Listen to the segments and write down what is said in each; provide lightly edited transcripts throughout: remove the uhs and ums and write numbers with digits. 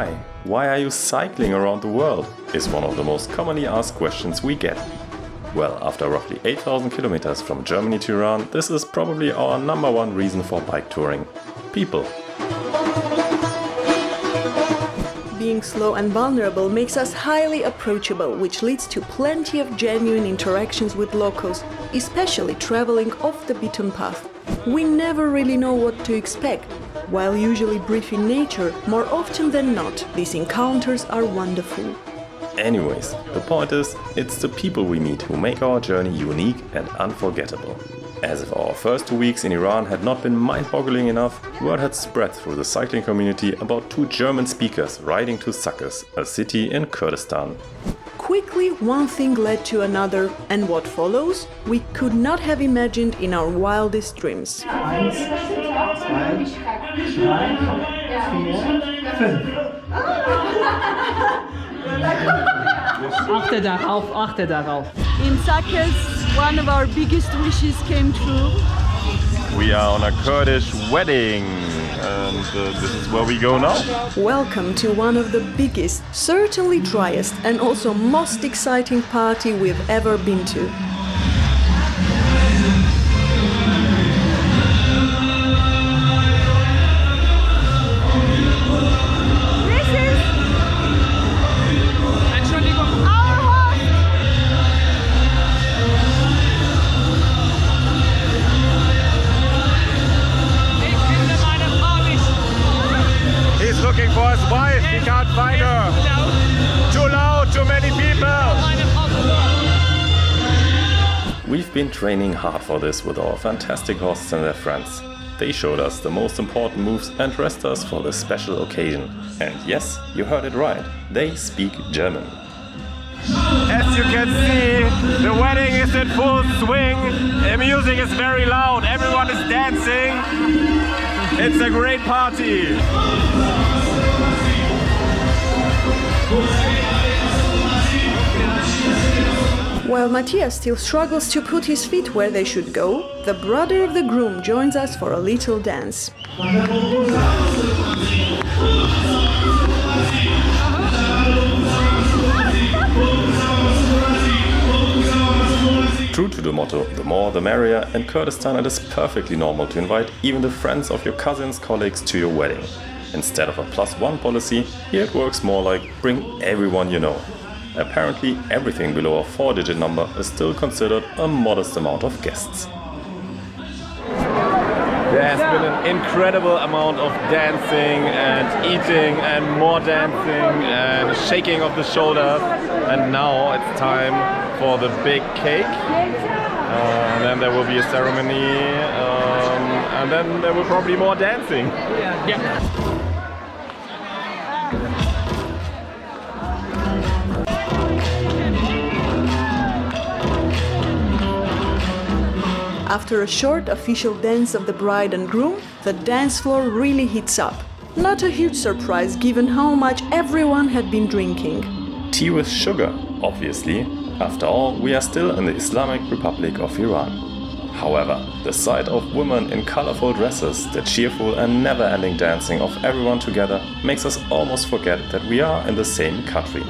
why? Why are you cycling around the world? Is one of the most commonly asked questions we get. Well, after roughly 8,000 kilometers from Germany to Iran, this is probably our number one reason for bike touring. People. Being slow and vulnerable makes us highly approachable, which leads to plenty of genuine interactions with locals, especially traveling off the beaten path. We never really know what to expect. While usually brief in nature, more often than not, these encounters are wonderful. Anyways, the point is, it's the people we meet who make our journey unique and unforgettable. As if our first 2 weeks in Iran had not been mind-boggling enough, word had spread through the cycling community about 2 German speakers riding to Sakis, a city in Kurdistan. Quickly, one thing led to another, and what follows, we could not have imagined in our wildest dreams. 1, 2, 3, 4, 5. Achte darauf. In Sakis, one of our biggest wishes came true. We are on a Kurdish wedding, and this is where we go now. Welcome to one of the biggest, certainly driest, and also most exciting party we've ever been to. Looking for his wife, he can't find her. Too loud, too many people. We've been training hard for this with our fantastic hosts and their friends. They showed us the most important moves and dressed us for this special occasion. And yes, you heard it right, they speak German. As you can see, the wedding is in full swing. The music is very loud, everyone is dancing. It's a great party. While Matthias still struggles to put his feet where they should go, the brother of the groom joins us for a little dance. True to the motto, the more the merrier, in Kurdistan it is perfectly normal to invite even the friends of your cousins' colleagues to your wedding. Instead of a +1 policy, here it works more like bring everyone you know. Apparently everything below a 4-digit number is still considered a modest amount of guests. There has been an incredible amount of dancing and eating and more dancing and shaking of the shoulders, and now it's time for the big cake. And then there will be a ceremony, and then there will probably be more dancing. Yeah. After a short official dance of the bride and groom, the dance floor really heats up. Not a huge surprise given how much everyone had been drinking. Tea with sugar, obviously. After all, we are still in the Islamic Republic of Iran. However, the sight of women in colorful dresses, the cheerful and never-ending dancing of everyone together makes us almost forget that we are in the same country.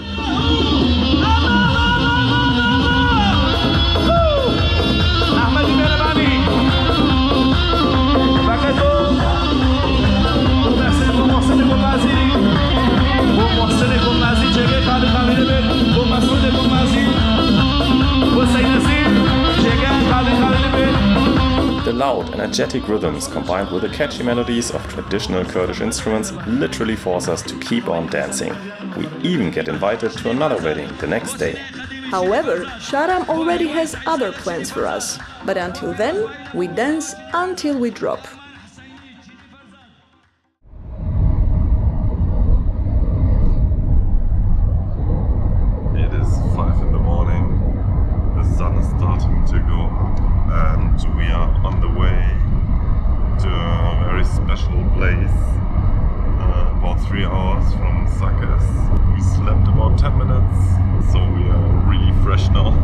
The loud, energetic rhythms combined with the catchy melodies of traditional Kurdish instruments literally force us to keep on dancing. We even get invited to another wedding the next day. However, Sharam already has other plans for us. But until then, we dance until we drop. It is 5 in the morning, the sun is starting to go up, and we are on the way to a very special place, about 3 hours from Sakis. We slept about 10 minutes, so we are really fresh now.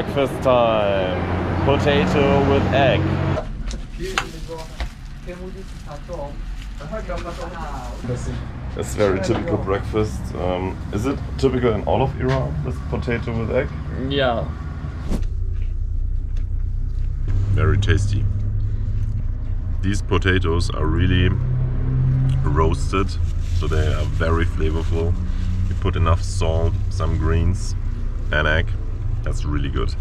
breakfast time. Potato with egg. It's very typical breakfast. Is it typical in all of Iran, this potato with egg? Yeah. Very tasty. These potatoes are really roasted, so they are very flavorful. You put enough salt, some greens, and egg. That's really good.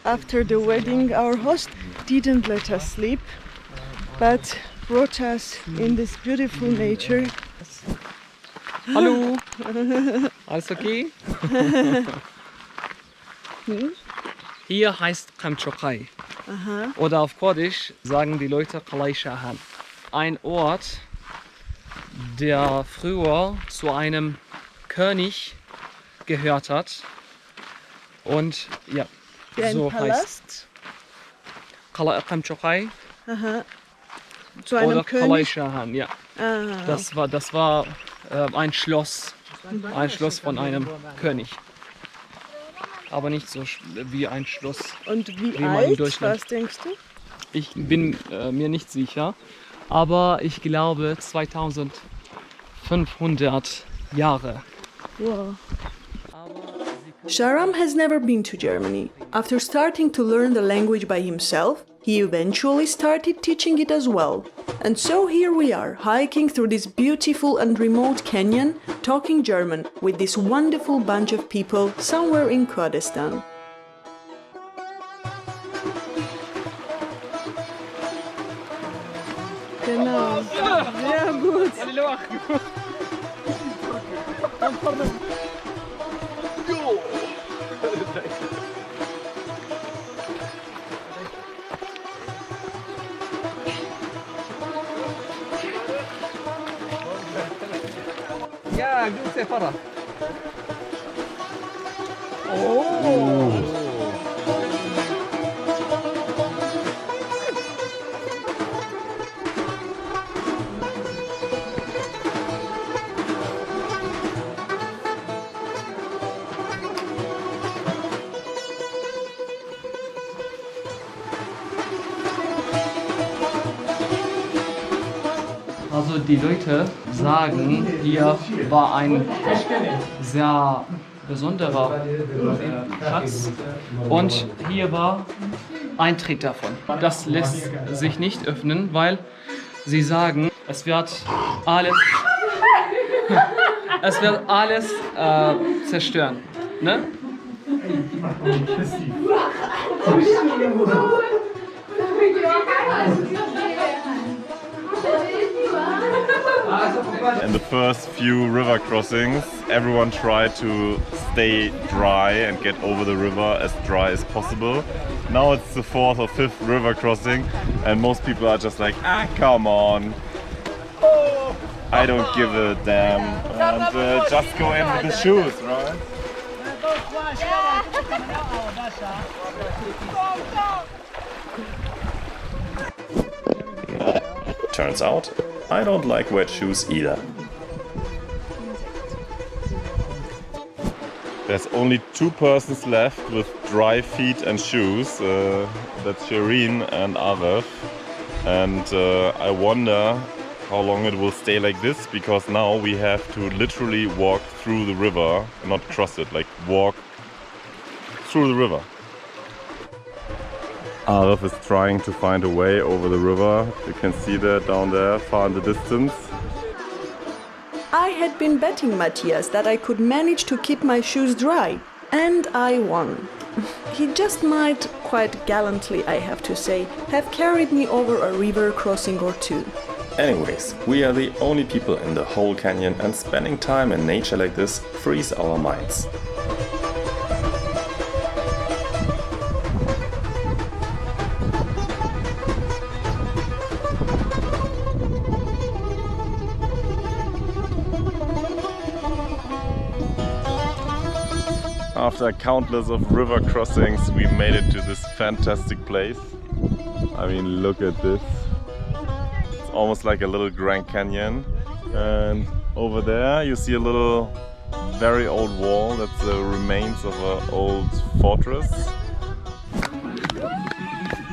After the wedding, our host didn't let us sleep, but brought us in this beautiful nature. Hallo. Alles okay? Hier heißt Kamchokai. Oder auf Kurdisch sagen die Leute Qalai Shahan. Ein Ort, der früher zu einem König gehört hat. Und ja, Wie ein so Palast. heißt Kamchokai Zu einem oder Qalai König. Shahan, ja. Ah, Das war ein Schloss von einem König. Aber nicht so wie ein Schloss. und wie wie man in alt, Deutschland- was denkst du? Ich bin mir nicht sicher, aber ich glaube 2500 Jahre. Wow. Shahram has never been to Germany. After starting to learn the language by himself, he eventually started teaching it as well. And so here we are, hiking through this beautiful and remote canyon, talking German with this wonderful bunch of people somewhere in Kurdistan. Genau. Sehr gut. Ja, gute Fahrer. Also die Leute sagen, hier war ein sehr besonderer Schatz und hier war ein Tritt davon. Das lässt sich nicht öffnen, weil sie sagen, es wird alles zerstören. Ne? In the first few river crossings, everyone tried to stay dry and get over the river as dry as possible. Now it's the fourth or fifth river crossing, and most people are just like, come on. I don't give a damn. And just go in with the shoes, right? Turns out, I don't like wet shoes either. There's only two persons left with dry feet and shoes. That's Shireen and Aref. And I wonder how long it will stay like this, because now we have to literally walk through the river, not cross it, like walk through the river. Aref is trying to find a way over the river. You can see that down there, far in the distance. I had been betting Matthias that I could manage to keep my shoes dry, and I won. He just might, quite gallantly I have to say, have carried me over a river crossing or two. Anyways, we are the only people in the whole canyon, and spending time in nature like this frees our minds. After countless of river crossings, we made it to this fantastic place. I mean, look at this. It's almost like a little Grand Canyon. And over there you see a little, very old wall. That's the remains of an old fortress.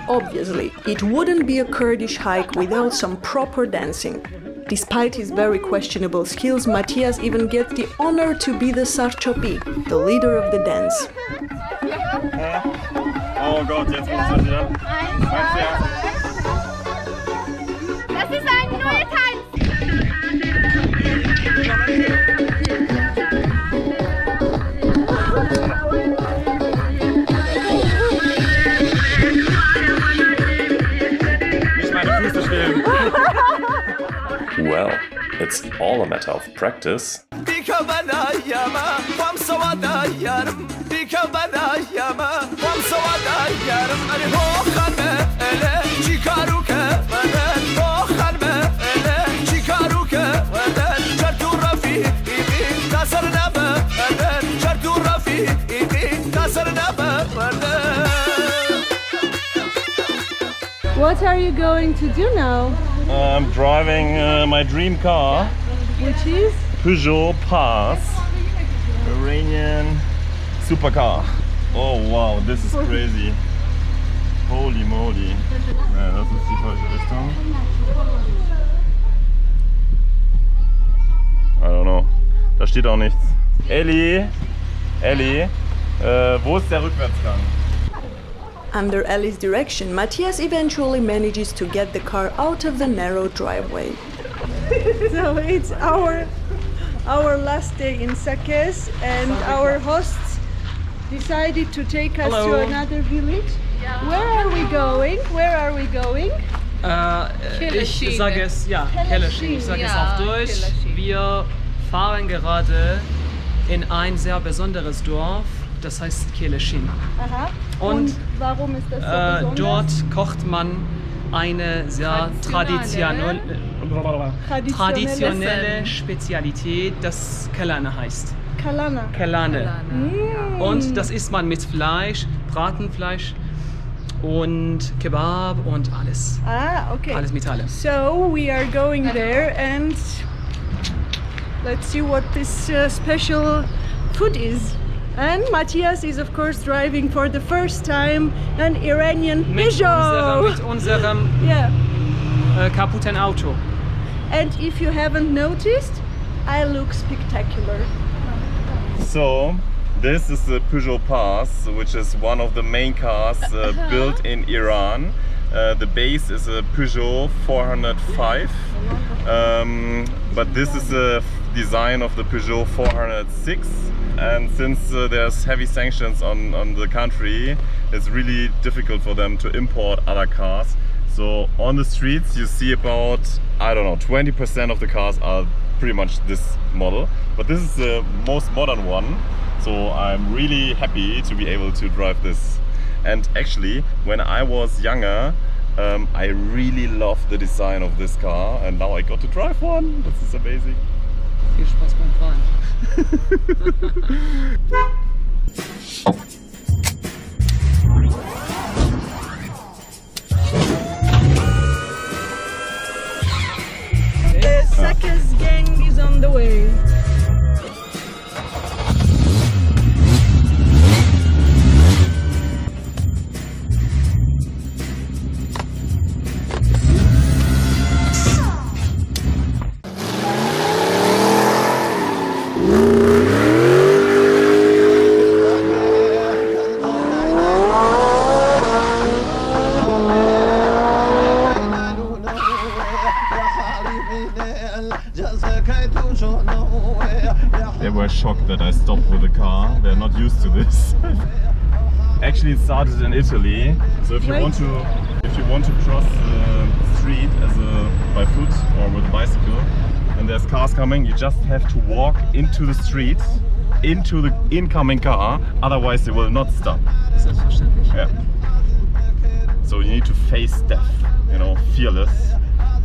Obviously, it wouldn't be a Kurdish hike without some proper dancing. Despite his very questionable skills, Matthias even gets the honor to be the Sarchopi, the leader of the dance. Oh Gott, jetzt muss ich wieder. Das ist ein neuer Tanz. Nicht meine Füße schwimmen. Well, it's all a matter of practice. What are you going to do now? I'm driving my dream car, Which is? Peugeot Pass, Iranian supercar. Oh wow, this is crazy. Holy moly. Ja, das ist die falsche Richtung. I don't know. Da steht auch nichts. Ellie, wo ist der Rückwärtsgang? Under Ellie's direction, Matthias eventually manages to get the car out of the narrow driveway. So it's our last day in Sakes, and our hosts decided to take us to another village. Where are we going? Ich sage es, ja, Keleschin. Ich sage es auf Deutsch. Wir fahren gerade in ein sehr besonderes Dorf, das heißt Keleschin. Aha. Und warum ist das so besonders? dort kocht man eine sehr traditionelle Spezialität, das Kalane heißt. Kalane. Und das isst man mit Fleisch, Bratenfleisch und Kebab und alles. Ah, okay. Alles mit allem. So we are going there and let's see what this special food is. And Matthias is of course driving for the first time an Iranian Peugeot. Mit unserem Yeah. kaputten Auto. And if you haven't noticed, I look spectacular. So, this is the Peugeot Pass, which is one of the main cars built in Iran. The base is a Peugeot 405, but this is the design of the Peugeot 406. And since there's heavy sanctions on the country, it's really difficult for them to import other cars. So on the streets you see about, I don't know, 20% of the cars are pretty much this model. But this is the most modern one, so I'm really happy to be able to drive this. And actually, when I was younger, I really loved the design of this car, and now I got to drive one. This is amazing. Viel Spaß beim Fahren. The Sakes gang is on the way. They were shocked that I stopped with the car. They're not used to this. Actually, it started in Italy. So if you want to cross the street by foot or with a bicycle, and there's cars coming, you just have to walk into the street, into the incoming car. Otherwise, they will not stop. Selbstverständlich. Yeah. So you need to face death, you know, fearless,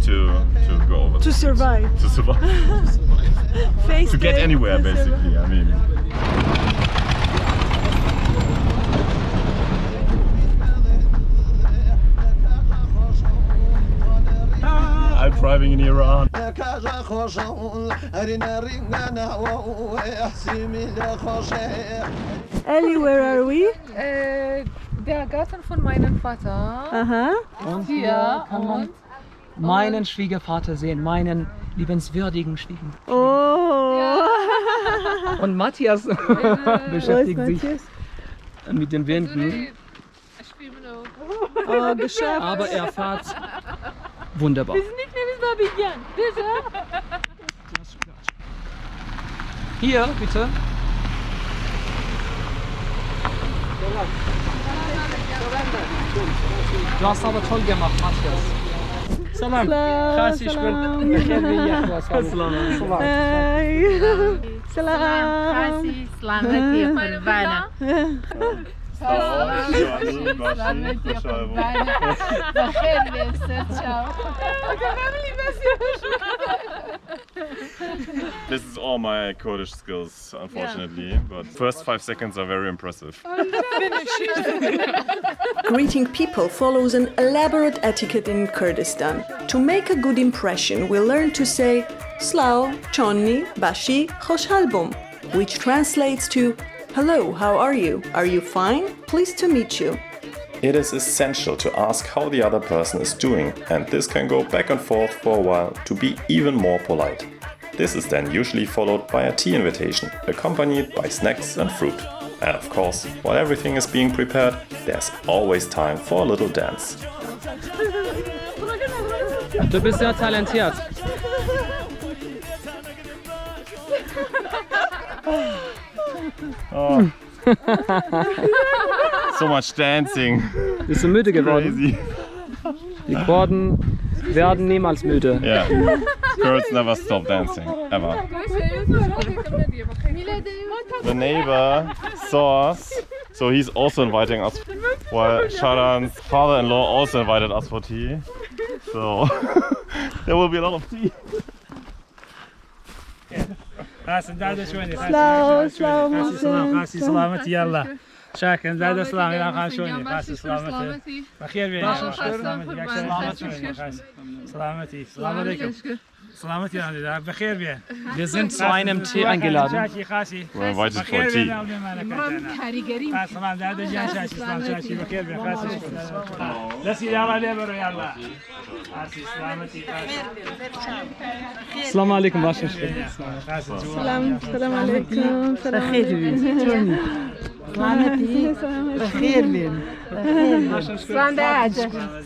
to go over. To survive. To survive. Face To get death, anywhere, to survive. basically. I mean. Ellie, where are we? Der Garten von meinem Vater. Aha. Und Hier hier kann man und meinen Schwiegervater sehen, meinen liebenswürdigen Schwiegervater. Oh. Und Matthias Wo ist beschäftigt sich Matthias? mit den Wänden, Oh, geschafft. aber er fährt wunderbar. Hier, bitte. Du hast aber toll gemacht, Matthias. Salam. Khasi Salam. Hey. Salam. سلامتی قربانه بخیر بیست چاو This is all my Kurdish skills, unfortunately, but first 5 seconds are very impressive. Greeting people follows an elaborate etiquette in Kurdistan. To make a good impression, we learn to say Slao, Chonni, Bashi, Khoshalbum, which translates to Hello, how are you? Are you fine? Pleased to meet you. It is essential to ask how the other person is doing, and this can go back and forth for a while to be even more polite. This is then usually followed by a tea invitation, accompanied by snacks and fruit. And of course, while everything is being prepared, there's always time for a little dance. Du bist sehr talentiert. So much dancing. Bist du müde geworden? Crazy. Die Kurden werden niemals müde. Yeah. Kurds never stop dancing, ever. The neighbor saw us, so he's also inviting us. While Sharan's father-in-law also invited us for tea. So there will be a lot of tea. Slow, slow motion. خاصي سلامتي يلا شاكر زاد سلام يا خان شوني خاصي سلامتي بخير بينا سلامتي السلام عليكم سلامتي يا بخير بينا Wir sind zu einem Tee eingeladen. شاكي خاصي We're invited for tea. سلام زاد جان شاكي سلام شاكي بخير بينا خاصي لسي يلا ليبرو يلا خاصي سلامتي Assalamu alaikum, was ist خاصي Salam, salam alaikum. Salam alaikum. خير بين سلام داج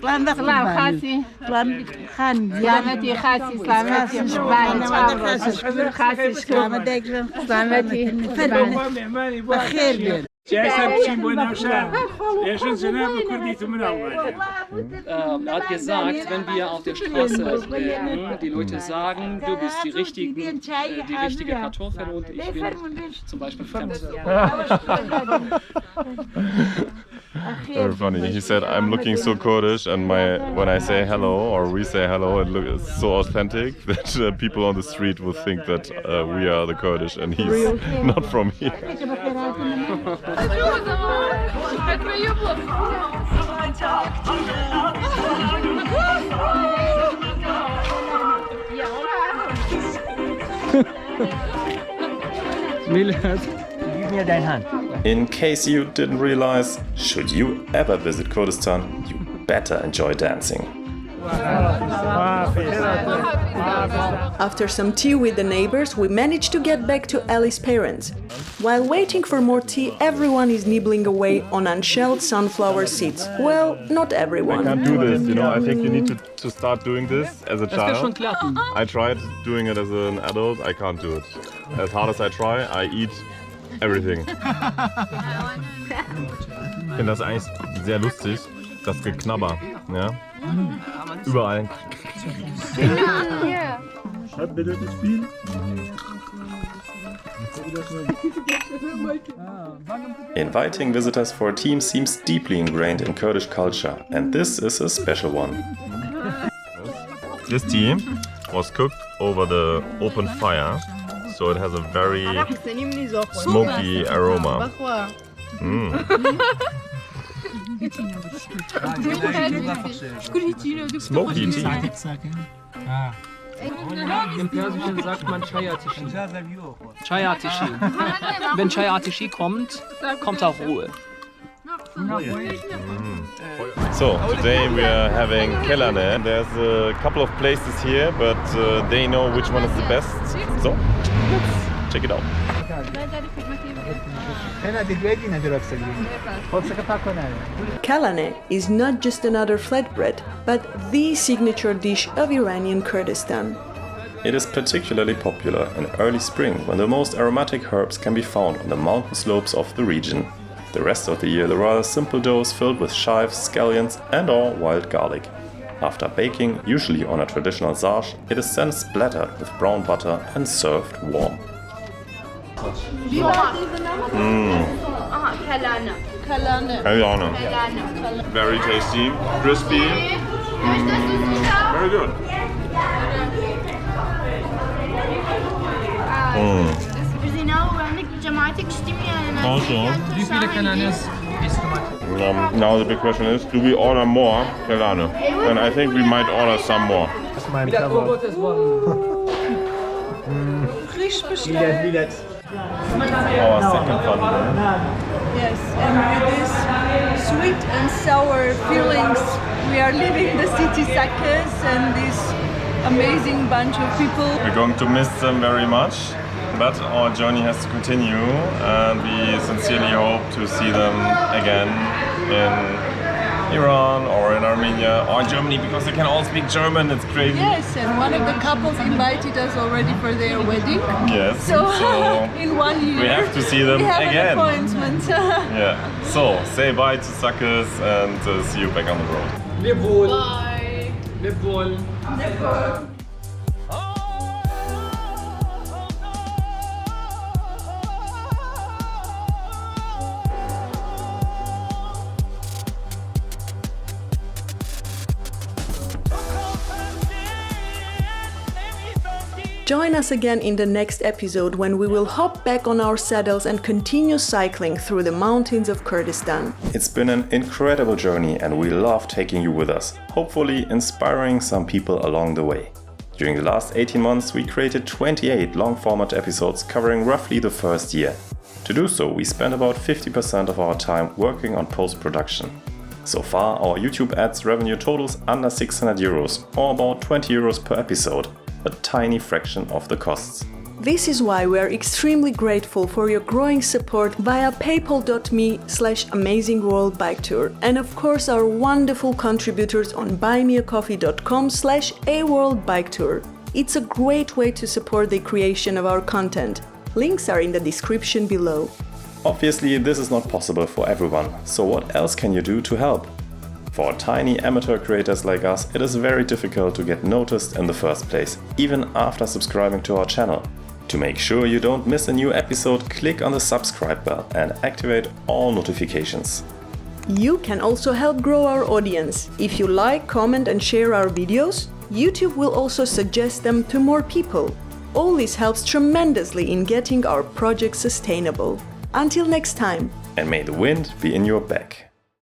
سلام سلام خاصي سلام خان سلامتي خاصي سلامتي قربانه خاصي سلامتك سلامتي بخير بين جايسة بشين بونا وشام يشون جناب كرديت من أول Er hat gesagt, wenn wir auf der Straße wären, die Leute sagen, du bist die richtige Kartoffel und ich bin zum Beispiel fremd. Very funny. He said, "I'm looking so Kurdish, and when I say hello or we say hello, it's so authentic that people on the street will think that we are the Kurdish and he's not from here." Milad. Gib mir deine Hand. In case you didn't realize, should you ever visit Kurdistan, you better enjoy dancing. After some tea with the neighbors, we managed to get back to Ellie's parents. While waiting for more tea, everyone is nibbling away on unshelled sunflower seeds. Well, not I everyone. can't do this, you know. I think you need to start doing this as a Das wird schon child. klappen. I tried doing it as an adult. I can't do it. As hard as I try, I eat everything. Ich finde das eigentlich sehr lustig, das Geknabber. Ja? Überall. Inviting visitors for a team seems deeply ingrained in Kurdish culture, and this is a special one. This tea was cooked over the open fire, so it has a very smoky aroma. Smoky tea. Im Persischen sagt man Chai Atishi. Chai Atishi. Wenn Chai Atishi kommt, kommt auch Ruhe. So, today we are having Kellane. There's a couple of places here, but they know which one is the best. So, let's check it out. Kellane is not just another flatbread, but the signature dish of Iranian Kurdistan. It is particularly popular in early spring when the most aromatic herbs can be found on the mountain slopes of the region. The rest of the year the rather simple dough is filled with chives, scallions and/or wild garlic. After baking, usually on a traditional zarsh, it is then splattered with brown butter and served warm. Kellane. Very tasty, crispy, very good. Wie viele Kananes isst du? Now the big question is, do we order more Kellane? And I think we might order some more. Our second fun. Yes, and with this sweet and sour feelings, we are leaving the city Sakız and this amazing bunch of people. We're going to miss them very much, but our journey has to continue and we sincerely hope to see them again in Iran or in Armenia or in Germany because they can all speak German. It's crazy. Yes, and one of the couples invited us already for their wedding. Yes. So in 1 year we have to see them we have again. an appointment. Yeah. So say bye to Sakız and see you back on the road. Leb wohl. Bye. Leb wohl. Join us again in the next episode when we will hop back on our saddles and continue cycling through the mountains of Kurdistan. It's been an incredible journey and we love taking you with us, hopefully inspiring some people along the way. During the last 18 months we created 28 long format episodes covering roughly the first year. To do so we spent about 50% of our time working on post-production. So far our YouTube ads revenue totals under 600 euros or about 20 euros per episode. A tiny fraction of the costs. This is why we are extremely grateful for your growing support via paypal.me/amazingworldbiketour and of course our wonderful contributors on buymeacoffee.com/aworldbiketour. It's a great way to support the creation of our content. Links are in the description below. Obviously this is not possible for everyone, so what else can you do to help? For tiny amateur creators like us, it is very difficult to get noticed in the first place, even after subscribing to our channel. To make sure you don't miss a new episode, click on the subscribe bell and activate all notifications. You can also help grow our audience. If you like, comment and share our videos, YouTube will also suggest them to more people. All this helps tremendously in getting our project sustainable. Until next time. And may the wind be in your back.